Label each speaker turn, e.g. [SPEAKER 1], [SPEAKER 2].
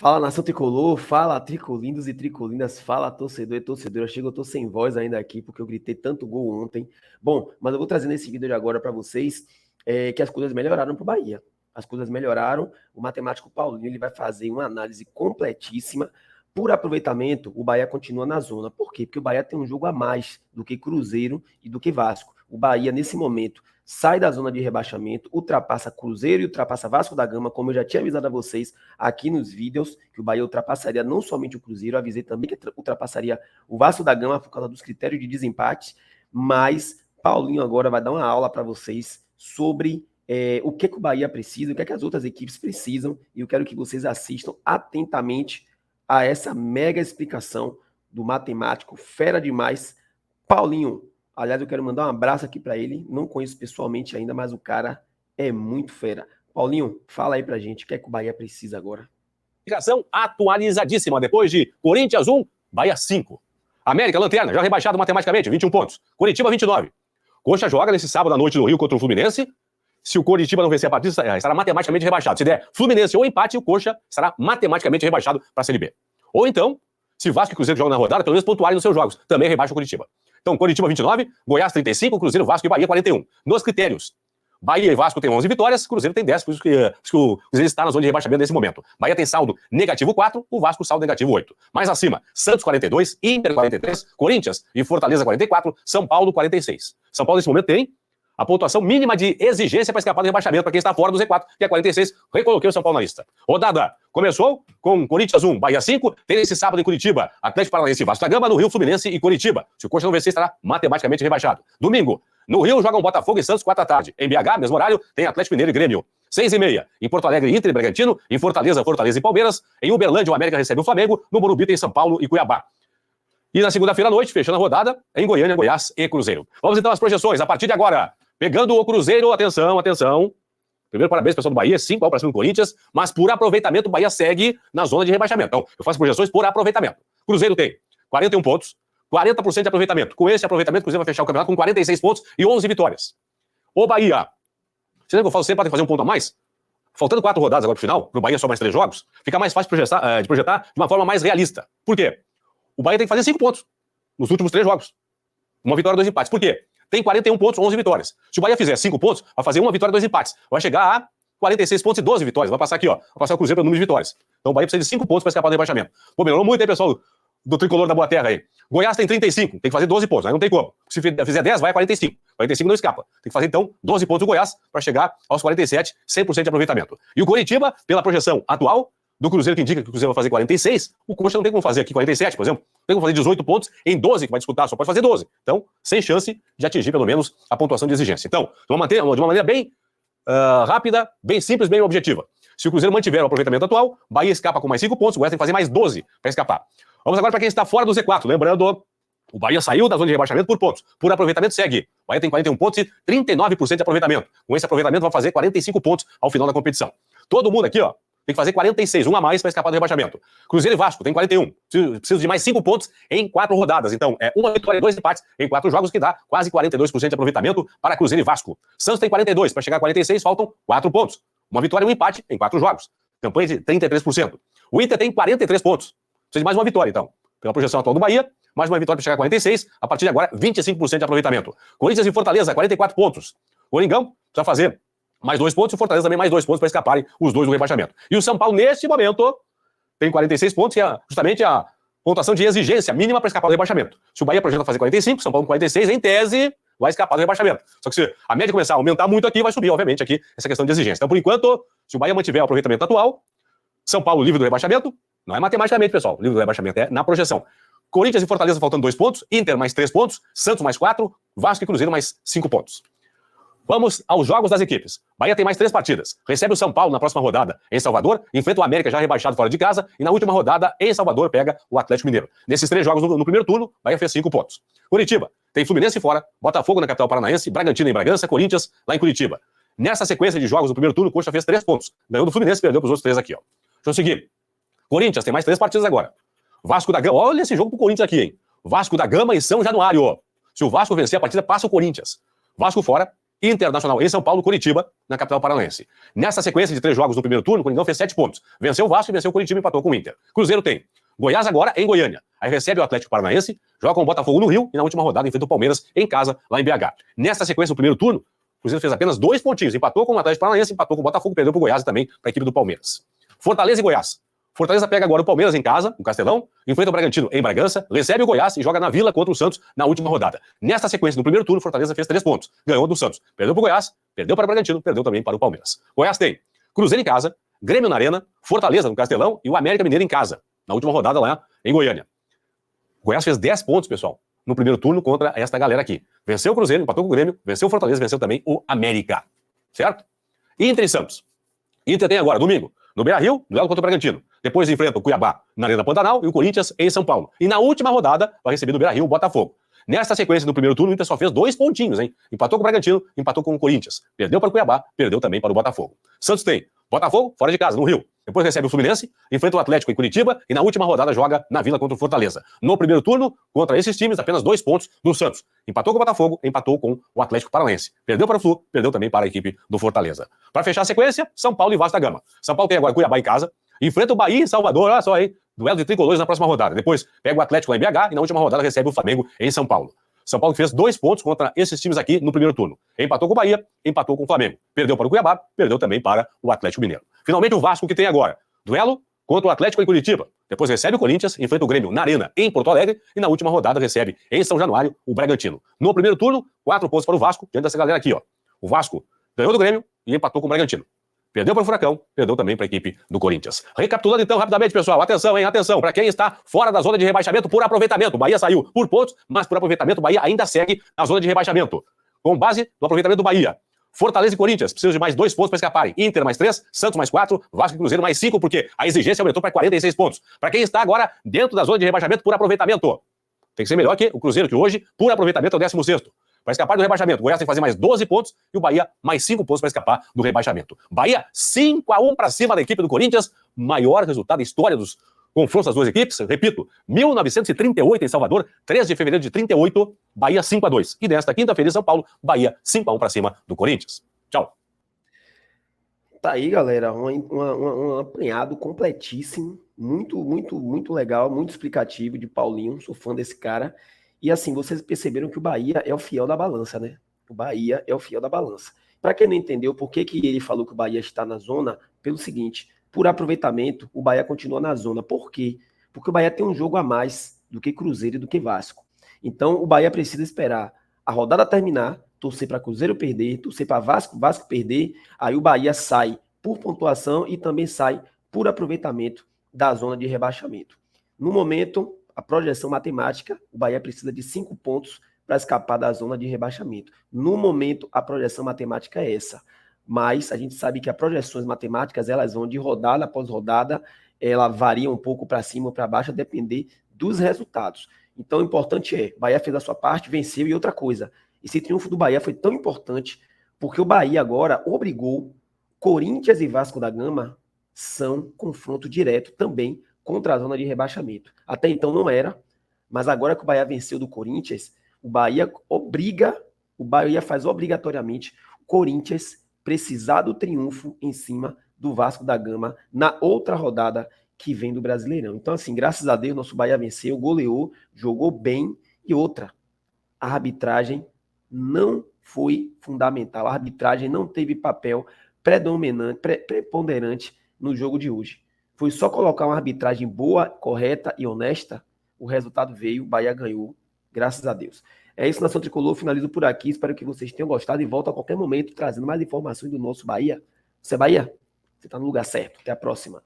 [SPEAKER 1] Fala, nação tricolor, fala tricolindos e tricolinas, fala torcedor e torcedora. Chega, eu tô sem voz ainda aqui porque eu gritei tanto gol ontem. Bom, mas eu vou trazer nesse vídeo de agora para vocês que as coisas melhoraram pro Bahia. As coisas melhoraram. O matemático Paulinho ele vai fazer uma análise completíssima. Por aproveitamento, o Bahia continua na zona. Por quê? Porque o Bahia tem um jogo a mais do que Cruzeiro e do que Vasco. O Bahia, nesse momento, sai da zona de rebaixamento, ultrapassa Cruzeiro e ultrapassa Vasco da Gama, como eu já tinha avisado a vocês aqui nos vídeos, que o Bahia ultrapassaria não somente o Cruzeiro, eu avisei também que ultrapassaria o Vasco da Gama por causa dos critérios de desempate, mas Paulinho agora vai dar uma aula para vocês sobre o que o Bahia precisa, o que as outras equipes precisam, e eu quero que vocês assistam atentamente a essa mega explicação do matemático, fera demais, Paulinho. Aliás, eu quero mandar um abraço aqui para ele. Não conheço pessoalmente ainda, mas o cara é muito fera. Paulinho, fala aí pra gente, o que é que o Bahia precisa agora?
[SPEAKER 2] Ligação atualizadíssima. Depois de Corinthians 1, Bahia 5. América, lanterna, já rebaixado matematicamente, 21 pontos. Coritiba, 29. Coxa joga nesse sábado à noite no Rio contra o Fluminense. Se o Coritiba não vencer a partida, estará matematicamente rebaixado. Se der Fluminense ou empate, o Coxa estará matematicamente rebaixado para a Série B. Ou então, se Vasco e Cruzeiro jogam na rodada, pelo menos pontuarem nos seus jogos. Também rebaixa o Coritiba. Então, Coritiba 29, Goiás 35, Cruzeiro, Vasco e Bahia 41. Nos critérios, Bahia e Vasco têm 11 vitórias, Cruzeiro tem 10, por isso que o Cruzeiro está na zona de rebaixamento nesse momento. Bahia tem saldo negativo 4, o Vasco saldo negativo 8. Mais acima, Santos 42, Inter 43, Corinthians e Fortaleza 44, São Paulo 46. São Paulo nesse momento tem a pontuação mínima de exigência para escapar do rebaixamento para quem está fora do Z4, que é 46. Recoloquei o São Paulo na lista. Rodada começou com Corinthians 1, Bahia 5. Tem esse sábado em Curitiba, Atlético Paranaense e Vasco da Gama, no Rio, Fluminense e Coritiba. Se o Coxa não vencer, estará matematicamente rebaixado. Domingo, no Rio, jogam Botafogo e Santos, 4 da tarde. Em BH, mesmo horário, tem Atlético Mineiro e Grêmio. 6h30. Em Porto Alegre, Inter e Bragantino. Em Fortaleza, Fortaleza e Palmeiras. Em Uberlândia, o América recebe o Flamengo. No Morumbi tem São Paulo e Cuiabá. E na segunda-feira à noite, fechando a rodada, em Goiânia, Goiás e Cruzeiro. Vamos então às projeções, a partir de agora. Pegando o Cruzeiro, atenção, atenção. Primeiro, parabéns, pessoal do Bahia, 5 para cima do Corinthians, mas por aproveitamento o Bahia segue na zona de rebaixamento. Então, eu faço projeções por aproveitamento. Cruzeiro tem 41 pontos, 40% de aproveitamento. Com esse aproveitamento, o Cruzeiro vai fechar o campeonato com 46 pontos e 11 vitórias. O Bahia, você lembra que eu falo sempre para fazer um ponto a mais? Faltando 4 rodadas agora pro final, pro Bahia só mais 3 jogos, fica mais fácil de projetar de uma forma mais realista. Por quê? O Bahia tem que fazer 5 pontos nos últimos 3 jogos. Uma vitória e 2 empates. Por quê? Tem 41 pontos, 11 vitórias. Se o Bahia fizer 5 pontos, vai fazer 1 vitória e 2 empates. Vai chegar a 46 pontos e 12 vitórias. Vai passar aqui, ó. Vai passar o Cruzeiro pelo número de vitórias. Então o Bahia precisa de 5 pontos para escapar do rebaixamento. Pô, melhorou muito aí, pessoal, do tricolor da Boa Terra aí. Goiás tem 35, tem que fazer 12 pontos. Aí não tem como. Se fizer 10, vai a 45. 45 não escapa. Tem que fazer, então, 12 pontos o Goiás para chegar aos 47, 100% de aproveitamento. E o Coritiba, pela projeção atual do Cruzeiro, que indica que o Cruzeiro vai fazer 46, o Coxa não tem como fazer aqui 47, por exemplo. Tem como fazer 18 pontos em 12, que vai disputar, só pode fazer 12. Então, sem chance de atingir, pelo menos, a pontuação de exigência. Então, de uma maneira bem rápida, bem simples, bem objetiva. Se o Cruzeiro mantiver o aproveitamento atual, Bahia escapa com mais 5 pontos, o Goiás tem que fazer mais 12 para escapar. Vamos agora para quem está fora do Z4. Lembrando, o Bahia saiu da zona de rebaixamento por pontos. Por aproveitamento, segue. O Bahia tem 41 pontos e 39% de aproveitamento. Com esse aproveitamento, vai fazer 45 pontos ao final da competição. Todo mundo aqui, ó, tem que fazer 46, 1 a mais para escapar do rebaixamento. Cruzeiro e Vasco tem 41. Preciso de mais 5 pontos em 4 rodadas. Então, é 1 vitória e 2 empates em 4 jogos, que dá quase 42% de aproveitamento para Cruzeiro e Vasco. Santos tem 42. Para chegar a 46, faltam 4 pontos. 1 vitória e 1 empate em 4 jogos. Campanha de 33%. O Inter tem 43 pontos. Precisa de mais 1 vitória, então. Pela projeção atual do Bahia, mais 1 vitória para chegar a 46. A partir de agora, 25% de aproveitamento. Corinthians e Fortaleza, 44 pontos. O Coringão precisa fazer mais 2 pontos, e o Fortaleza também mais 2 pontos para escaparem os dois do rebaixamento. E o São Paulo, neste momento, tem 46 pontos, que é justamente a pontuação de exigência mínima para escapar do rebaixamento. Se o Bahia projeta fazer 45, São Paulo com 46, em tese, vai escapar do rebaixamento. Só que se a média começar a aumentar muito aqui, vai subir, obviamente, aqui essa questão de exigência. Então, por enquanto, se o Bahia mantiver o aproveitamento atual, São Paulo livre do rebaixamento, não é matematicamente, pessoal, livre do rebaixamento, é na projeção. Corinthians e Fortaleza faltando 2 pontos, Inter mais 3 pontos, Santos mais 4, Vasco e Cruzeiro mais 5 pontos. Vamos aos jogos das equipes. Bahia tem mais 3 partidas. Recebe o São Paulo na próxima rodada em Salvador, enfrenta o América já rebaixado fora de casa e na última rodada em Salvador pega o Atlético Mineiro. Nesses 3 jogos no primeiro turno, Bahia fez 5 pontos. Curitiba tem Fluminense fora, Botafogo na capital paranaense, Bragantino em Bragança, Corinthians lá em Curitiba. Nessa sequência de jogos do primeiro turno, o Coxa fez 3 pontos. Ganhou do Fluminense e perdeu para os outros 3 aqui, ó. Deixa eu seguir. Corinthians tem mais 3 partidas agora. Vasco da Gama, olha esse jogo pro Corinthians aqui, hein? Vasco da Gama em São Januário. Se o Vasco vencer a partida, passa o Corinthians. Vasco fora, Internacional em São Paulo, Curitiba, na capital paranaense. Nessa sequência de 3 jogos no primeiro turno, o Coringão fez 7 pontos. Venceu o Vasco e venceu o Curitiba e empatou com o Inter. Cruzeiro tem Goiás agora em Goiânia. Aí recebe o Atlético Paranaense, joga com o Botafogo no Rio e na última rodada enfrenta o Palmeiras em casa, lá em BH. Nessa sequência, no primeiro turno, o Cruzeiro fez apenas 2 pontinhos. Empatou com o Atlético Paranaense, empatou com o Botafogo, perdeu para o Goiás e também para a equipe do Palmeiras. Fortaleza e Goiás. Fortaleza pega agora o Palmeiras em casa, no Castelão, enfrenta o Bragantino em Bragança, recebe o Goiás e joga na Vila contra o Santos na última rodada. Nesta sequência, no primeiro turno, Fortaleza fez 3 pontos. Ganhou do Santos, perdeu para o Goiás, perdeu para o Bragantino, perdeu também para o Palmeiras. Goiás tem Cruzeiro em casa, Grêmio na Arena, Fortaleza no Castelão e o América Mineiro em casa, na última rodada lá em Goiânia. O Goiás fez 10 pontos, pessoal, no primeiro turno contra esta galera aqui. Venceu o Cruzeiro, empatou com o Grêmio, venceu o Fortaleza, venceu também o América. Certo? Inter e Santos. Inter tem agora, domingo, no Beira-Rio, duelo contra o Bragantino. Depois enfrenta o Cuiabá na Arena Pantanal e o Corinthians em São Paulo. E na última rodada vai receber no Beira-Rio o Botafogo. Nesta sequência do primeiro turno, o Inter só fez 2 pontinhos, hein? Empatou com o Bragantino, empatou com o Corinthians. Perdeu para o Cuiabá, perdeu também para o Botafogo. Santos tem Botafogo, fora de casa, no Rio. Depois recebe o Fluminense, enfrenta o Atlético em Curitiba e na última rodada joga na Vila contra o Fortaleza. No primeiro turno, contra esses times, apenas 2 pontos do Santos. Empatou com o Botafogo, empatou com o Atlético Paranaense. Perdeu para o Flu, perdeu também para a equipe do Fortaleza. Para fechar a sequência, São Paulo e Vasco da Gama. São Paulo tem agora Cuiabá em casa, enfrenta o Bahia em Salvador, olha só aí, duelo de tricolores na próxima rodada. Depois pega o Atlético lá em BH e na última rodada recebe o Flamengo em São Paulo. São Paulo fez 2 pontos contra esses times aqui no primeiro turno. Empatou com o Bahia, empatou com o Flamengo. Perdeu para o Cuiabá, perdeu também para o Atlético Mineiro. Finalmente o Vasco que tem agora duelo contra o Atlético em Curitiba. Depois recebe o Corinthians, enfrenta o Grêmio na Arena em Porto Alegre e na última rodada recebe em São Januário o Bragantino. No primeiro turno, 4 pontos para o Vasco, diante dessa galera aqui, ó. O Vasco ganhou do Grêmio e empatou com o Bragantino. Perdeu para o Furacão, perdeu também para a equipe do Corinthians. Recapitulando então rapidamente, pessoal, atenção, hein, atenção, para quem está fora da zona de rebaixamento por aproveitamento. O Bahia saiu por pontos, mas por aproveitamento o Bahia ainda segue na zona de rebaixamento. Com base no aproveitamento do Bahia. Fortaleza e Corinthians precisam de mais 2 pontos para escaparem. Inter mais 3, Santos mais 4, Vasco e Cruzeiro mais 5, porque a exigência aumentou para 46 pontos. Para quem está agora dentro da zona de rebaixamento por aproveitamento, tem que ser melhor que o Cruzeiro, que hoje, por aproveitamento, é o 16º. Para escapar do rebaixamento, o Goiás tem que fazer mais 12 pontos e o Bahia mais 5 pontos para escapar do rebaixamento. Bahia 5-1 para cima da equipe do Corinthians, maior resultado da história dos confrontos das duas equipes. Repito, 1938 em Salvador, 13 de fevereiro de 38, Bahia 5-2. E nesta quinta-feira em São Paulo, Bahia 5-1 para cima do Corinthians. Tchau.
[SPEAKER 1] Tá aí, galera, um apanhado completíssimo, muito legal, muito explicativo de Paulinho, sou fã desse cara. E assim, vocês perceberam que o Bahia é o fiel da balança, né? O Bahia é o fiel da balança. Para quem não entendeu por que ele falou que o Bahia está na zona, pelo seguinte, por aproveitamento, o Bahia continua na zona. Por quê? Porque o Bahia tem um jogo a mais do que Cruzeiro e do que Vasco. Então, o Bahia precisa esperar a rodada terminar, torcer para Cruzeiro perder, torcer para Vasco perder, aí o Bahia sai por pontuação e também sai por aproveitamento da zona de rebaixamento. No momento, a projeção matemática, o Bahia precisa de 5 pontos para escapar da zona de rebaixamento. No momento, a projeção matemática é essa. Mas a gente sabe que as projeções matemáticas, elas vão de rodada após rodada, ela varia um pouco para cima ou para baixo, a depender dos resultados. Então, o importante é, o Bahia fez a sua parte, venceu, e outra coisa, esse triunfo do Bahia foi tão importante, porque o Bahia agora obrigou Corinthians e Vasco da Gama, são confronto direto também contra a zona de rebaixamento. Até então não era, mas agora que o Bahia venceu do Corinthians, o Bahia faz obrigatoriamente o Corinthians precisar do triunfo em cima do Vasco da Gama na outra rodada que vem do Brasileirão. Então, assim, graças a Deus, nosso Bahia venceu, goleou, jogou bem. E outra, a arbitragem não foi fundamental. A arbitragem não teve papel preponderante no jogo de hoje. Foi só colocar uma arbitragem boa, correta e honesta, o resultado veio, o Bahia ganhou, graças a Deus. É isso, Nação Tricolor, finalizo por aqui, espero que vocês tenham gostado e volto a qualquer momento trazendo mais informações do nosso Bahia. Você é Bahia? Você está no lugar certo. Até a próxima.